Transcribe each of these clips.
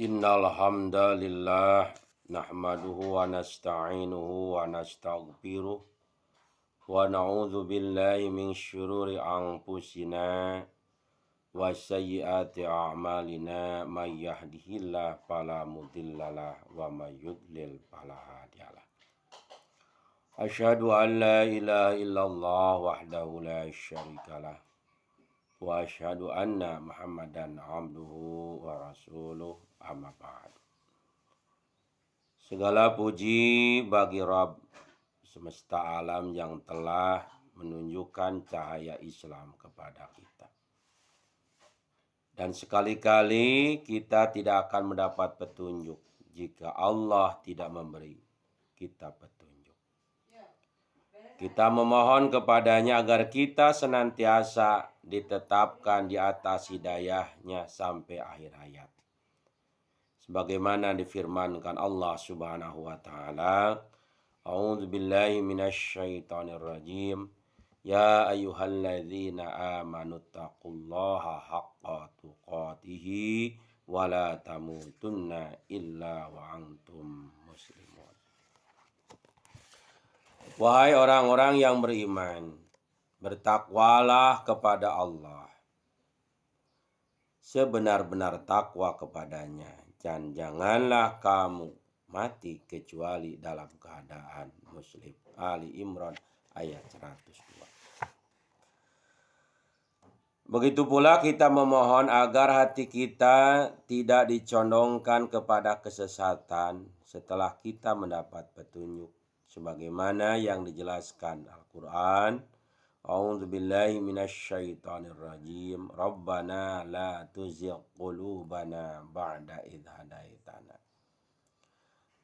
Innal hamdalillah nahmaduhu wa nasta'inuhu wa nastaghfiruh wa na'udzu billahi min syururi anfusina wa sayyiati a'malina may yahdihillahu fala mudhillalah wa may yudlil fala hadiyalah. Asyhadu an la ilaha illallah wahdahu la syarikalah wa asyhadu anna Muhammadan abduhu wa rasuluh amma ba'd. Segala puji bagi Rabb semesta alam yang telah menunjukkan cahaya Islam kepada kita. Dan sekali-kali kita tidak akan mendapat petunjuk jika Allah tidak memberi kita petunjuk. Kita memohon kepadanya agar kita senantiasa ditetapkan di atas hidayahnya sampai akhir hayat. Sebagaimana difirmankan Allah Subhanahu wa taala, A'udzu billahi minasyaitonir rajim. Ya ayyuhalladzina amanu taqullaha haqqa tuqatih wa la tamutunna illa wa antum muslimun. Wahai orang-orang yang beriman, bertakwalah kepada Allah sebenar-benar takwa kepadanya, dan janganlah kamu mati kecuali dalam keadaan muslim. Ali Imran ayat 102. Begitu pula kita memohon agar hati kita tidak dicondongkan kepada kesesatan setelah kita mendapat petunjuk, sebagaimana yang dijelaskan Al-Quran. A'udzu billahi minasyaitonir rajim. Rabbana la tuzigh qulubana ba'da idh hadaitana.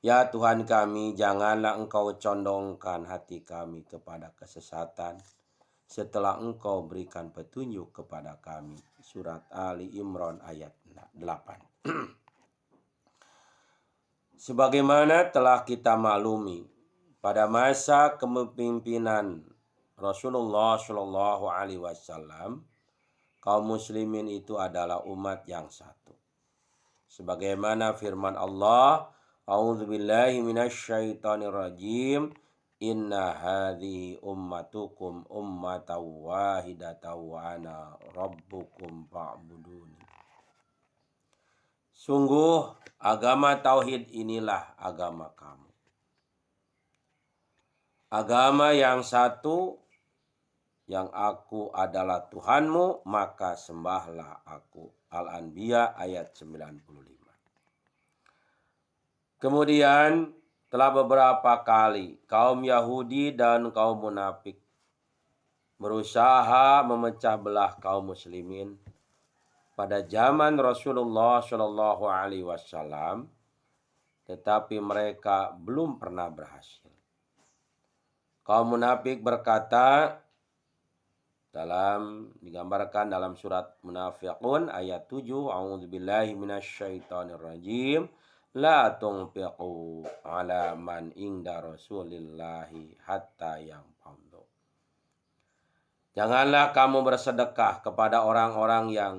Ya Tuhan kami, janganlah Engkau condongkan hati kami kepada kesesatan setelah Engkau berikan petunjuk kepada kami. Surat Ali Imran ayat 8. Sebagaimana telah kita maklumi, pada masa kepemimpinan Rasulullah Shallallahu Alaihi Wasallam, kaum muslimin itu adalah umat yang satu. Sebagaimana firman Allah, A'udzu billahi minasyaitonir rajim. Inna hadhihi ummatukum ummatan wahidatan wa ana rabbukum fa'buduni. Sungguh agama tauhid inilah agama kamu. Agama yang satu, yang aku adalah Tuhanmu, maka sembahlah aku. Al-Anbiya ayat 95. Kemudian telah beberapa kali kaum Yahudi dan kaum munafik berusaha memecah belah kaum muslimin pada zaman Rasulullah Shallallahu Alaihi Wasallam, tetapi mereka belum pernah berhasil. Kaum munafik berkata, digambarkan dalam surat Munafiqun ayat 7, A'udzu billahi minasyaitonir rajim. La tunfiqu ala man inda Rasulillahi hatta yang fadhu. Janganlah kamu bersedekah kepada orang-orang yang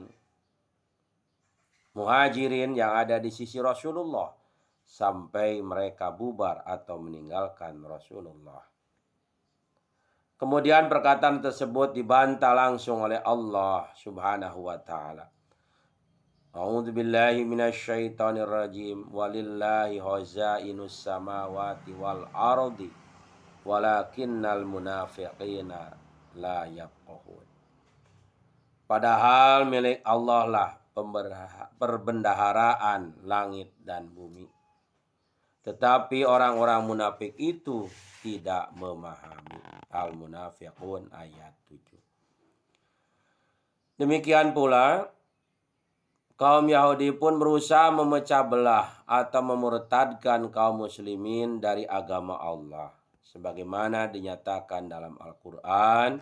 muhajirin yang ada di sisi Rasulullah sampai mereka bubar atau meninggalkan Rasulullah. Kemudian perkataan tersebut dibantah langsung oleh Allah Subhanahu wa taala. A'udzu billahi minasyaitonir rajim. Walillahi khazainus samawati wal ardi walakinnal munafiqina la yafqahun. Padahal milik Allah lah perbendaharaan langit dan bumi. Tetapi orang-orang munafik itu tidak memahami. Al-Munafiqun ayat 7. Demikian pula kaum Yahudi pun berusaha memecah belah atau memurtadkan kaum muslimin dari agama Allah, sebagaimana dinyatakan dalam Al-Quran.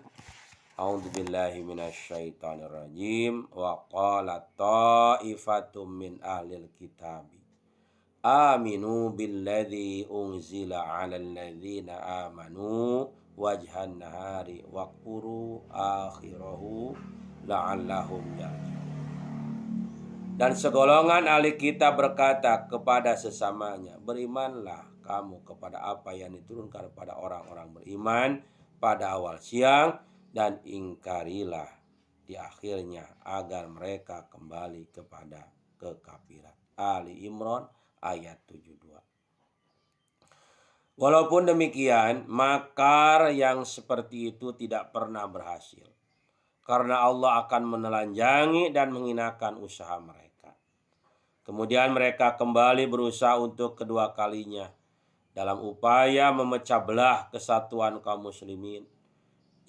A'udzu billahi minasyaitonir rajim. Wa qalat ta'ifatum min ahlil kitabi aminu billadzi unzila 'alal ladzina amanu wajhan nahari waqfuru akhirahu la'allahum yarji'un. Dan segolongan ahli kitab berkata kepada sesamanya, berimanlah kamu kepada apa yang diturunkan kepada orang-orang beriman pada awal siang, dan ingkarilah di akhirnya agar mereka kembali kepada kekafiran. Ali Imran ayat 72. Walaupun demikian, makar yang seperti itu tidak pernah berhasil, karena Allah akan menelanjangi dan menghinakan usaha mereka. Kemudian mereka kembali berusaha untuk kedua kalinya dalam upaya memecah belah kesatuan kaum muslimin,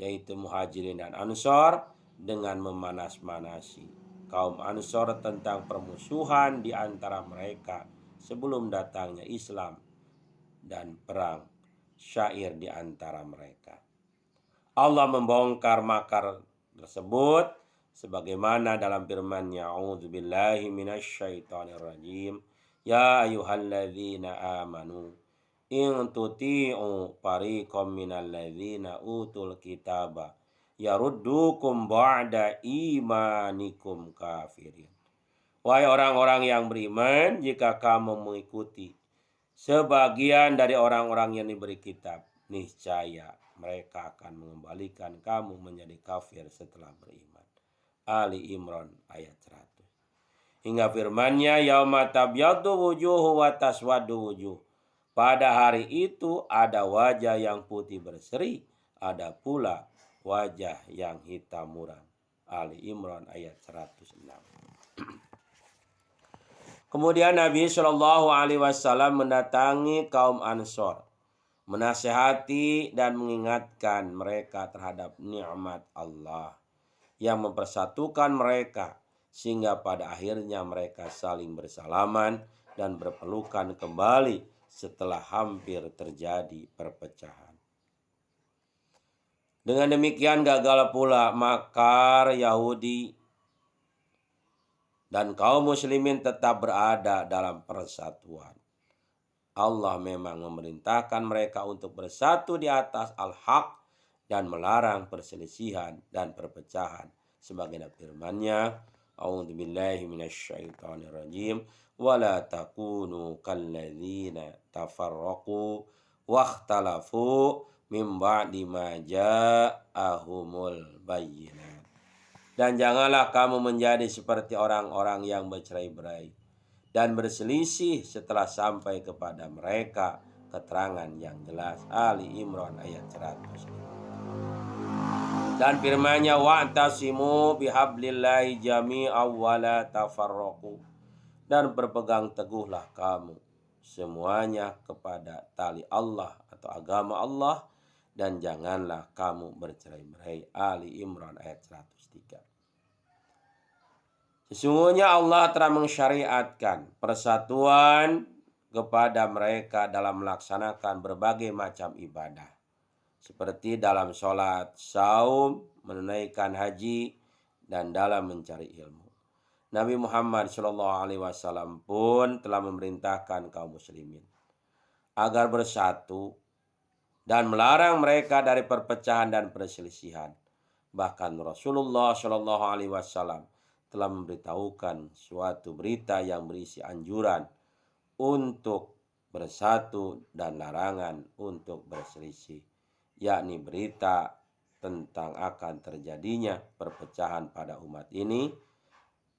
yaitu Muhajirin dan Ansor, dengan memanas-manasi kaum Ansor tentang permusuhan di antara mereka sebelum datangnya Islam dan perang syair di antara mereka. Allah membongkar makar tersebut sebagaimana dalam firman-Nya, a'udzubillahi minasyaitonirrajim, ya ayyuhalladzina amanu in tuti'u fariqam minalladzina utul kitaba yaruddukum ba'da imanikum kafirin. Wahai orang-orang yang beriman, jika kamu mengikuti sebagian dari orang-orang yang diberi kitab, niscaya mereka akan mengembalikan kamu menjadi kafir setelah beriman. Ali Imran ayat 100. Hingga firman-Nya, yauma tabyaddu wujuhu wa taswaddu wujuh. Pada hari itu ada wajah yang putih berseri, ada pula wajah yang hitam muram. Ali Imran ayat 106. Kemudian Nabi Shallallahu Alaihi Wasallam mendatangi kaum Ansor, menasihati dan mengingatkan mereka terhadap nikmat Allah yang mempersatukan mereka, sehingga pada akhirnya mereka saling bersalaman dan berpelukan kembali setelah hampir terjadi perpecahan. Dengan demikian gagal pula makar Yahudi, dan kaum muslimin tetap berada dalam persatuan. Allah memang memerintahkan mereka untuk bersatu di atas al-haq dan melarang perselisihan dan perpecahan. Sebagaimana firman-Nya, a'udzubillahi minasyaitonirrajim, wala takunu kalladzina tafarraqu wakhtalafu min ba'di ma ja'ahumul bayyinat. Dan janganlah kamu menjadi seperti orang-orang yang bercerai-berai dan berselisih setelah sampai kepada mereka keterangan yang jelas. Ali Imran ayat 100. Dan firman-Nya, wa'tasimu bihablillahi jami'an wa la tafarraqu. Dan berpegang teguhlah kamu semuanya kepada tali Allah atau agama Allah, dan janganlah kamu bercerai-berai. Ali Imran ayat 103. Sesungguhnya Allah telah mensyariatkan persatuan kepada mereka dalam melaksanakan berbagai macam ibadah, seperti dalam sholat, saum, menunaikan haji, dan dalam mencari ilmu. Nabi Muhammad SAW pun telah memerintahkan kaum muslimin agar bersatu dan melarang mereka dari perpecahan dan perselisihan. Bahkan Rasulullah SAW telah memberitahukan suatu berita yang berisi anjuran untuk bersatu dan larangan untuk berselisih, yakni berita tentang akan terjadinya perpecahan pada umat ini,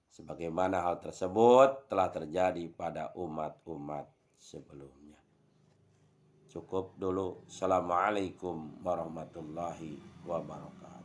sebagaimana hal tersebut telah terjadi pada umat-umat sebelumnya. Cukup dulu. Assalamualaikum warahmatullahi wabarakatuh.